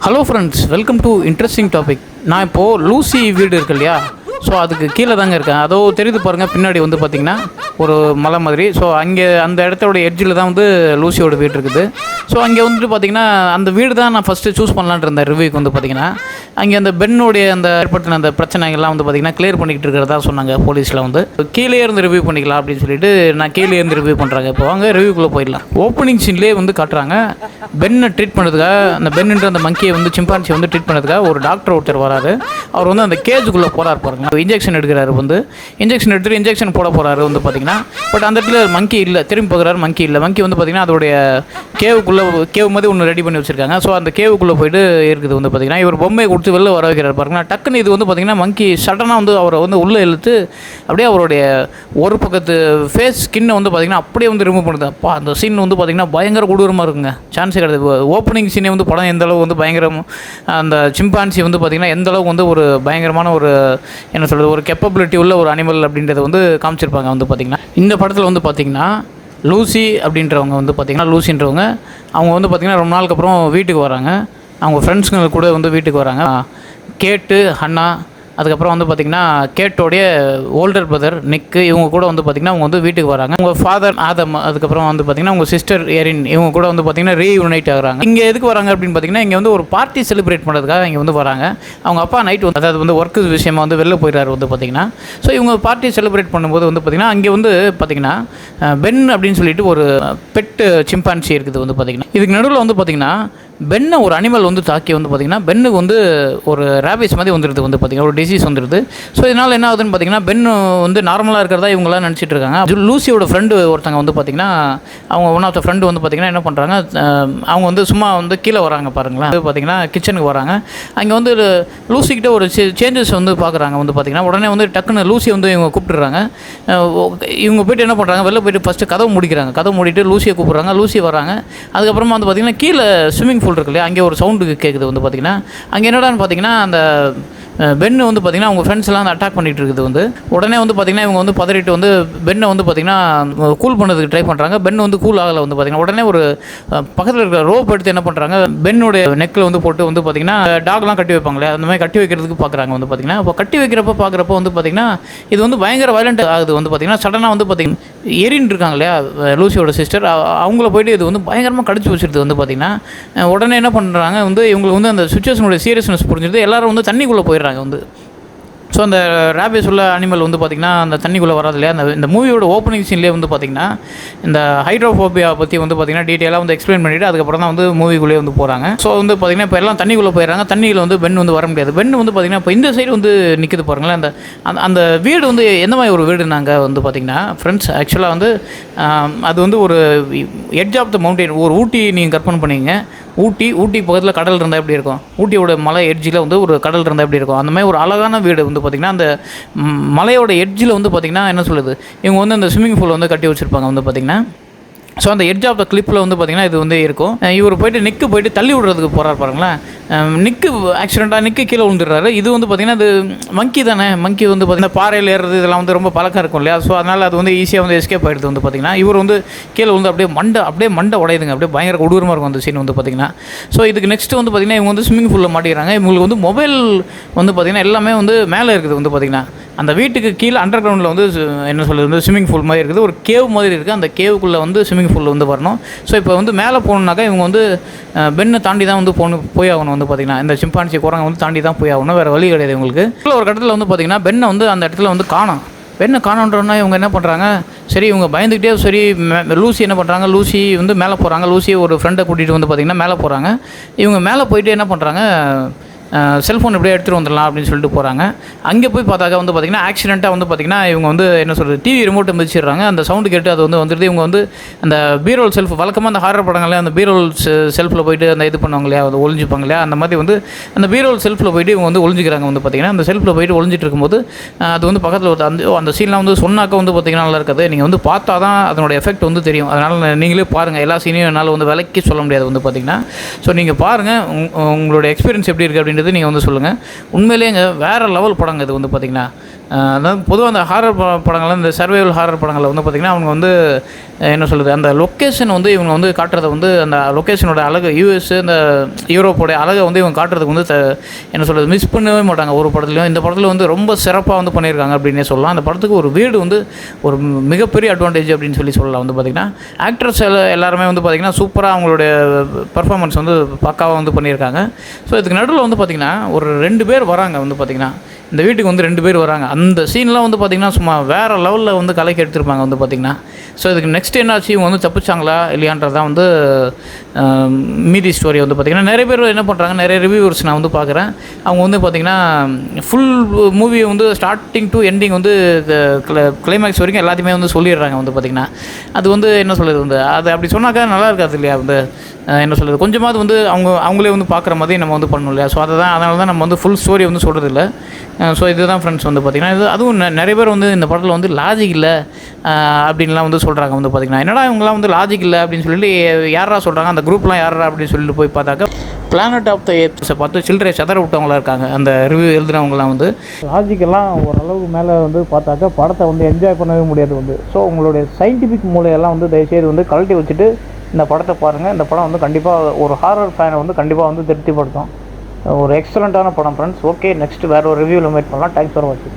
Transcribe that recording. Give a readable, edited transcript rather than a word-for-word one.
Hello friends, welcome to interesting topic. நான் இப்போது Lucy வீடு இருக்கு இல்லையா, ஸோ அதுக்கு கீழே தாங்க இருக்கேன். அதோ தெரியுது பாருங்கள், பின்னாடி வந்து பார்த்திங்கன்னா ஒரு மலை மாதிரி. ஸோ அங்கே அந்த இடத்தோட எட்ஜில் தான் வந்து லூசியோட வீடு இருக்குது. ஸோ அங்கே வந்துட்டு பார்த்திங்கன்னா அந்த வீடு தான் நான் ஃபஸ்ட்டு சூஸ் பண்ணலான்ட்டு இருந்தேன் ரிவ்யூக்கு. வந்து பார்த்திங்கன்னா அங்கே அந்த பென்னுடைய அந்த ஏற்படுத்தின அந்த பிரச்சனைகள்லாம் வந்து பார்த்திங்கன்னா கிளியர் பண்ணிக்கிட்டு இருக்கிறதா சொன்னாங்க போலீஸில். வந்து கீழே இருந்து ரிவ்யூ பண்ணிக்கலாம் அப்படின்னு சொல்லிட்டு நான் கீழே இருந்து ரிவ்யூ பண்ணுறாங்க. இப்போ வாங்க ரிவ்யூக்குள்ளே போயிடலாம். ஓப்பனிங் சீன்லேயே வந்து காட்டுறாங்க பென்னை ட்ரீட் பண்ணுறதுக்காக, அந்த பென்னுன்ற அந்த மங்கியை வந்து சிம்பான்சி வந்து ட்ரீட் பண்ணுறதுக்காக ஒரு டாக்டர் ஒருத்தர் வராரு. அவர் வந்து அந்த கேஜுக்குள்ளே போகிறார் பாருங்க, இன்ஜெக்ஷன் எடுக்கிறாரு. வந்து இன்ஜெக்ஷன் எடுத்துகிட்டு இன்ஜெக்ஷன் போட போகிறாரு வந்து பார்த்திங்கன்னா. பட் அந்த இடத்துல மங்கி இல்லை, திரும்பி பார்க்குறாரு, மங்கி இல்லை. மங்கி வந்து பார்த்திங்கன்னா அதோடைய கேவு மாதிரி ஒன்று ரெடி பண்ணி வச்சுருக்காங்க. ஸோ அந்த கேவுக்குள்ளே போயிட்டு இருக்குது. வந்து பார்த்திங்கன்னா இவர் பொம்மையை கொடுத்து வெளில வர வைக்கிறார் பாருங்கன்னா. டக்குன்னு இது வந்து பார்த்திங்கன்னா மங்கி சடனாக வந்து அவரை வந்து உள்ளே இழுத்து அப்படியே அவருடைய ஒரு பக்கத்து ஃபேஸ் ஸ்கின்னை வந்து பார்த்திங்கன்னா அப்படியே வந்து ரிமூவ் பண்ணுது. அப்பா அந்த சீன் வந்து பார்த்திங்கன்னா பயங்கர கொடூரமாக இருக்குங்க, சான்ஸே கிடையாது. ஓப்பனிங் சீனே வந்து படம் எந்த அளவு வந்து பயங்கரம், அந்த சிம்பான்சி வந்து பார்த்திங்கன்னா எந்த அளவுக்கு வந்து ஒரு பயங்கரமான ஒரு என்ன சொல்கிறது, ஒரு கெப்பபிலிட்டி உள்ள ஒரு அனிமல் அப்படின்றத வந்து காமிச்சிருப்பாங்க. வந்து பார்த்திங்கன்னா இந்த படத்தில் வந்து பார்த்திங்கன்னா லூசி அப்படின்றவங்க வந்து பார்த்திங்கன்னா, லூசின்றவங்க அவங்க வந்து பார்த்திங்கன்னா ரொம்ப நாளுக்கு அப்புறம் வீட்டுக்கு வராங்க. அவங்க ஃப்ரெண்ட்ஸுங்க கூட வந்து வீட்டுக்கு வராங்க. கேட்டு, ஹன்னா, அதுக்கப்புறம் வந்து பார்த்திங்கன்னா கேட்டோடைய ஓல்டர் பிரதர் நிக்கு, இவங்க கூட வந்து பார்த்திங்கன்னா அவங்க வந்து வீட்டுக்கு வராங்க. உங்கள் ஃபாதர் ஆதம், அதுக்கப்புறம் வந்து பார்த்திங்கன்னா உங்கள் சிஸ்டர் எரின், இவங்க கூட வந்து பார்த்திங்கன்னா ரீயூனைட் ஆகுறாங்க. இங்கே எதுக்கு வராங்க அப்படின்னு பார்த்திங்கன்னா, இங்கே வந்து ஒரு பார்ட்டி செலிப்ரேட் பண்ணுறதுக்காக இங்கே வந்து வராங்க. அவங்க அப்பா நைட் வந்து அதாவது வந்து ஒர்க்கு விஷயமாக வந்து வெளில போயிடுறாரு வந்து பார்த்திங்கன்னா. ஸோ இவங்க பார்ட்டி செலிப்ரேட் பண்ணும்போது வந்து பார்த்திங்கன்னா அங்கே வந்து பார்த்திங்கன்னா பென் அப்படின்னு சொல்லிட்டு ஒரு பெட்டு சிம்பான்சி இருக்குது. வந்து பார்த்திங்கன்னா இதுக்கு நடுவில் வந்து பார்த்திங்கன்னா பென்னை ஒரு அனிமல் வந்து தாக்கி வந்து பார்த்திங்கன்னா பென்னுக்கு வந்து ஒரு ரேபிஸ் மாதிரி வந்துடுது. வந்து பார்த்திங்கன்னா ஒரு டிசீஸ் வந்துடுது. ஸோ இதனால் என்ன ஆகுதுன்னு பார்த்திங்கன்னா பென்னு வந்து நார்மலாக இருக்கிறதா இவங்களாம் நினச்சிட்டு இருக்காங்க. லூசியோட ஃப்ரெண்டு ஒருத்தங்க வந்து பார்த்திங்கன்னா அவங்க ஒன் ஆஃப் த ஃப்ரெண்டு வந்து பார்த்திங்கன்னா என்ன பண்ணுறாங்க, அவங்க வந்து சும்மா வந்து கீழே வராங்க பாருங்களேன். வந்து பார்த்திங்கன்னா கிச்சனுக்கு வராங்க. அங்கே வந்து லூசிக்கிட்ட ஒரு சேஞ்சஸ் வந்து பார்க்குறாங்க. வந்து பார்த்திங்கன்னா உடனே வந்து டக்குன்னு லூசி வந்து இவங்க கூப்பிட்டுறாங்க. இவங்க போய்ட்டு என்ன பண்ணுறாங்க, வெளில போய்ட்டு ஃபஸ்ட்டு கதவு மூடிக்கிறாங்க. கதவு மூடிட்டு லூசியை கூப்பிட்றாங்க. லூசி வராங்க. அதுக்கப்புறமா வந்து பார்த்திங்கன்னா கீழே ஸ்விம்மிங் பூல் இருக்கு இல்லையா, அங்கே ஒரு சவுண்டு கேட்குது. வந்து பார்த்திங்கன்னா அங்கே என்னடான்னு பார்த்திங்கன்னா அந்த பென்னு வந்து பார்த்திங்கன்னா அவங்க ஃப்ரெண்ட்ஸ் எல்லாம் வந்து அட்டாக் பண்ணிகிட்டு இருக்குது. வந்து உடனே வந்து பார்த்திங்கன்னா இவங்க வந்து பதறிட்டு வந்து பென்னை வந்து பார்த்திங்கன்னா கூல் பண்ணதுக்கு ட்ரை பண்ணுறாங்க. பென் வந்து கூல் ஆகலை. வந்து பார்த்திங்கன்னா உடனே ஒரு பக்கத்தில் இருக்கிற ரோப் எடுத்து என்ன பண்ணுறாங்க, பென்னுடைய நெக்கில் வந்து போட்டு வந்து பார்த்திங்கன்னா டாக்லாம் கட்டி வைப்பாங்களே அந்த மாதிரி கட்டி வைக்கிறதுக்கு பார்க்குறாங்க. வந்து பார்த்திங்கன்னா இப்போ கட்டி வைக்கிறப்ப பார்க்குறப்ப வந்து பார்த்திங்கன்னா இது வந்து பயங்கர வயலண்ட் ஆகுது. வந்து பார்த்திங்கன்னா சடனாக வந்து பார்த்திங்கன்னா எரின் இருக்காங்க இல்லையா, லூசியோட சிஸ்டர், அவங்கள போய்ட்டு இது வந்து பயங்கரமாக கடிச்சு வச்சுருது. வந்து பார்த்திங்கன்னா உடனே என்ன பண்ணுறாங்க, வந்து இவங்களுக்கு வந்து அந்த சுச்சுவேஷனுடைய சீரியஸ்னஸ் புரிஞ்சுது. எல்லோரும் வந்து தண்ணிக்குள்ளே போயிடுறாங்க. வந்து ஸோ அந்த ரேபிஸ் உள்ள அனிமல் வந்து பார்த்திங்கன்னா அந்த தண்ணிக்குள்ளே வராது இல்லையா. இந்த மூவியோட ஓப்பனிங் சீன்லேயே வந்து பார்த்திங்கன்னா இந்த ஹைட்ரோஃபோபியா பற்றி வந்து பார்த்திங்கன்னா டீட்டெயிலாக வந்து எக்ஸ்பிளைன் பண்ணிவிட்டு அதுக்கப்புறம் தான் வந்து மூவிக்குள்ளே வந்து போகிறாங்க. ஸோ வந்து பார்த்திங்கன்னா இப்போ எல்லாம் தண்ணிக்குள்ளே போயிடறாங்க. தண்ணியில் வந்து பென் வந்து வர முடியாது. பென் வந்து பார்த்திங்கன்னா இப்போ இந்த சைடு வந்து நிற்கிது பாருங்களேன். அந்த அந்த வீடு வந்து எந்த மாதிரி ஒரு வீடு நாங்கள் வந்து பார்த்திங்கன்னா ஃப்ரெண்ட்ஸ் ஆக்சுவலாக வந்து அது வந்து ஒரு எட்ஜ் ஆஃப் த மவுண்டைன், ஒரு ஊட்டி நீங்கள் கற்பனை பண்ணிங்க. ஊட்டி பக்கத்தில் கடல் இருந்தால் எப்படி இருக்கும், ஊட்டியோட மலை எட்ஜில் வந்து ஒரு கடல் இருந்தால் எப்படி இருக்கும், அந்த மாதிரி ஒரு அழகான வீடு வந்து பார்த்திங்கன்னா அந்த மலையோட எட்ஜில் வந்து பார்த்திங்கன்னா என்ன சொல்லுது, இவங்க வந்து அந்த ஸ்விம்மிங் பூல் வந்து கட்டி வச்சுருப்பாங்க. வந்து பார்த்திங்கன்னா ஸோ அந்த எட்ஜ் ஆஃப் த கிளிப்பில் வந்து பார்த்திங்கன்னா இது வந்து இருக்கும். இவர் போய்ட்டு நிக்கு போய்ட்டு தள்ளி விடுறதுக்கு போகிறார் பாருங்களேன். நிக்கு ஆக்சிடெண்ட்டாக நிக்கு கீழே விழுந்துடுறாரு. இது வந்து பார்த்திங்கன்னா அது மங்கி தானே, மங்கி வந்து பார்த்திங்கன்னா பாறையில் ஏறுறது இதெல்லாம் வந்து ரொம்ப பழக்கம் இருக்கும் இல்லையா. ஸோ அதனால் அது வந்து ஈஸியாக வந்து எஸ்கேப் ஆகிடுது. வந்து பார்த்திங்கன்னா இவர் வந்து கீழே வந்து அப்படியே மண்டை உடையுதுங்க. அப்படியே பயங்கர கொடூரமாக இருக்கும் அந்த சீன். வந்து பார்த்திங்கன்னா ஸோ இதுக்கு நெக்ஸ்ட்டு வந்து பார்த்திங்கன்னா இவங்க வந்து ஸ்விம்மிங் பூலில் மாட்டிக்கிறாங்க. இவங்களுக்கு வந்து மொபைல் வந்து பார்த்திங்கன்னா எல்லாமே வந்து மேலே இருக்குது. வந்து பார்த்திங்கன்னா அந்த வீட்டுக்கு கீழே அண்டர் கிரவுண்டில் வந்து என்ன சொல்கிறது, வந்து ஸ்விம்மிங் பூல் மாதிரி இருக்குது, ஒரு கேவ் மாதிரி இருக்குது. அந்த கேவுக்குள்ளே வந்து ஸ்விம்மிங் பூல் வந்து வரணும். ஸோ இப்போ வந்து மேலே போகணுன்னாக்கா இவங்க வந்து பென்னை தாண்டி தான் வந்து போய் ஆகணும். வந்து பார்த்திங்கன்னா இந்த சிம்பான்சி குரங்கை வந்து தாண்டி தான் போய் ஆகணும், வேறு வழி கிடையாது இவங்களுக்கு. ஒரு கட்டத்தில் வந்து பார்த்திங்கன்னா பென்னை வந்து அந்த இடத்துல வந்து காணும். பெண்ணை காணோன்றோன்னா இவங்க என்ன பண்ணுறாங்க, சரி இவங்க பயந்துக்கிட்டே சரி லூசி என்ன பண்ணுறாங்க, லூசி வந்து மேலே போகிறாங்க. லூசி ஒரு ஃப்ரெண்டை கூட்டிகிட்டு வந்து பார்த்திங்கன்னா மேலே போகிறாங்க. இவங்க மேலே போயிட்டு என்ன பண்ணுறாங்க, செல்ஃபோன் எப்படியே எடுத்துகிட்டு வந்துடலாம் அப்படின்னு சொல்லிட்டு போகிறாங்க. அங்கே போய் பார்த்தாக்க வந்து பார்த்திங்கன்னா ஆக்சிடெண்ட்டாக வந்து பார்த்திங்கன்னா இவங்க வந்து என்ன சொல்கிறது, டிவி ரிமோட்டை மிதிச்சிடுறாங்க. அந்த சவுண்டு கேட்டு அது வந்து வந்துடுது. இவங்க வந்து அந்த பீரோல் செல்ஃப், வழக்கமாக அந்த ஹாரர் படங்களே அந்த பீரோல் செல்ஃபில் போய்ட்டு அந்த இது பண்ணுவாங்க இல்லையா, அது ஒளிஞ்சிப்பாங்க இல்லையா, அந்த மாதிரி வந்து அந்த பீரோல் செல்ஃபில் போய்ட்டு இவங்க வந்து ஒளிஞ்சிக்கிறாங்க. வந்து பார்த்திங்கன்னா அந்த செல்ஃபில் போய்ட்டு ஒளிஞ்சிட்டு இருக்கும்போது அது வந்து பக்கத்தில் ஒரு அந்த சீன்லாம் வந்து சொன்னாக்க வந்து பார்த்திங்கன்னா நல்லா இருக்காது. நீங்கள் வந்து பார்த்தா தான் அதனோட எஃபெக்ட் வந்து தெரியும். அதனால் நீங்களே பாருங்கள். எல்லா சீனையும் என்னால் வந்து விலைக்கு சொல்ல முடியாது. வந்து பார்த்திங்கன்னா ஸோ நீங்கள் பாருங்கள், உங்களோட எக்ஸ்பீரியன்ஸ் எப்படி இருக்குது அப்படின்றது நீங்கள் வந்து சொல்லுங்கள். உண்மையிலேங்க வேறு லெவல் படங்க இது. வந்து பார்த்திங்கன்னா அதாவது பொதுவாக அந்த ஹாரர் படங்கள் இந்த சர்வைவல் ஹாரர் படங்களில் வந்து பார்த்திங்கன்னா அவங்க வந்து என்ன சொல்கிறது அந்த லொக்கேஷன் வந்து இவங்க வந்து காட்டுறதை வந்து அந்த லொக்கேஷனோட அழகு யூஎஸ் இந்த யூரோப்போடைய அழகை வந்து இவங்க காட்டுறதுக்கு வந்து என்ன சொல்கிறது மிஸ் பண்ணவே மாட்டாங்க ஒரு படத்துலையும். இந்த படத்தில் வந்து ரொம்ப சிறப்பாக வந்து பண்ணியிருக்காங்க அப்படின்னே சொல்லலாம். அந்த படத்துக்கு ஒரு வீடு வந்து ஒரு மிகப்பெரிய அட்வான்டேஜ் அப்படின்னு சொல்லலாம். வந்து பார்த்திங்கன்னா ஆக்ட்ரஸ் எல்லாருமே வந்து பார்த்திங்கன்னா சூப்பராக அவங்களுடைய பர்ஃபார்மன்ஸ் வந்து பக்காவாக வந்து பண்ணியிருக்காங்க. ஸோ இதுக்கு நடுவில் வந்து பார்த்திங்கன்னா ஒரு 2 பேர் வராங்க. வந்து பார்த்திங்கன்னா இந்த வீட்டுக்கு வந்து 2 பேர் வராங்க. அந்த சீன்லாம் வந்து பார்த்திங்கன்னா சும்மா வேறு லெவலில் வந்து கலைக்கு எடுத்திருப்பாங்க. வந்து பார்த்திங்கன்னா ஸோ இதுக்கு நெக்ஸ்ட் என்னாச்சு, இவங்க வந்து தப்பிச்சாங்களா இல்லையான்றதான் வந்து மீதி ஸ்டோரி. வந்து பார்த்திங்கன்னா நிறைய பேர் என்ன பண்ணுறாங்க, நிறைய ரிவ்யூவர்ஸ் நான் வந்து பார்க்குறேன். அவங்க வந்து பார்த்திங்கன்னா ஃபுல் மூவியை வந்து ஸ்டார்டிங் டு எண்டிங் வந்து கிளைமேக்ஸ் வரைக்கும் எல்லாத்தையுமே வந்து சொல்லிடுறாங்க. வந்து பார்த்திங்கன்னா அது வந்து என்ன சொல்கிறது வந்து அது அப்படி சொன்னாக்கா நல்லா இருக்காது இல்லையா. வந்து என்ன சொல்கிறது கொஞ்சமாவது வந்து அவங்களே வந்து பார்க்குற மாதிரி நம்ம வந்து பண்ணணும் இல்லையா. ஸோ அதனால தான் நம்ம வந்து ஃபுல் ஸ்டோரி வந்து சொல்கிறதில்ல. ஸோ இதுதான் ஃப்ரெண்ட்ஸ் வந்து பார்த்திங்கன்னா அதுவும் நிறைய பேர் வந்து இந்த படத்தில் வந்து லாஜிக் இல்லை அப்படின்லாம் வந்து சொல்கிறாங்க. வந்து பார்த்திங்கன்னா என்னடா இவங்களாம் வந்து லாஜிக் இல்லை அப்படின்னு சொல்லிட்டு யாரா சொல்கிறாங்க, அந்த குரூப்லாம் யாரா அப்படின்னு சொல்லிட்டு போய் பார்த்தாக்கா பிளானட் ஆஃப் த ஏப்ஸை பார்த்து சில்லறை சதற விட்டவங்களா இருக்காங்க. அந்த ரிவ்யூ எழுதுனவங்களாம் வந்து லாஜிக்கெல்லாம் ஓரளவுக்கு மேலே வந்து பார்த்தாக்கா படத்தை வந்து என்ஜாய் பண்ணவே முடியாது வந்து. ஸோ உங்களுடைய சயின்டிஃபிக் மூலையெல்லாம் வந்து தயவுசெய்து வந்து கழட்டி வச்சுட்டு இந்த படத்தை பாருங்கள். இந்த படம் வந்து கண்டிப்பாக ஒரு ஹாரர் ஃபேனை வந்து கண்டிப்பாக வந்து திருப்திப்படுத்தும். ஒரு எக்ஸலண்ட்டான படம் ஃப்ரெண்ட்ஸ். ஓகே, நெக்ஸ்ட் வேறு ஒரு ரிவ்யூவில் மீட் பண்ணலாம். தேங்க்ஸ் ஃபார் வாட்சிங்.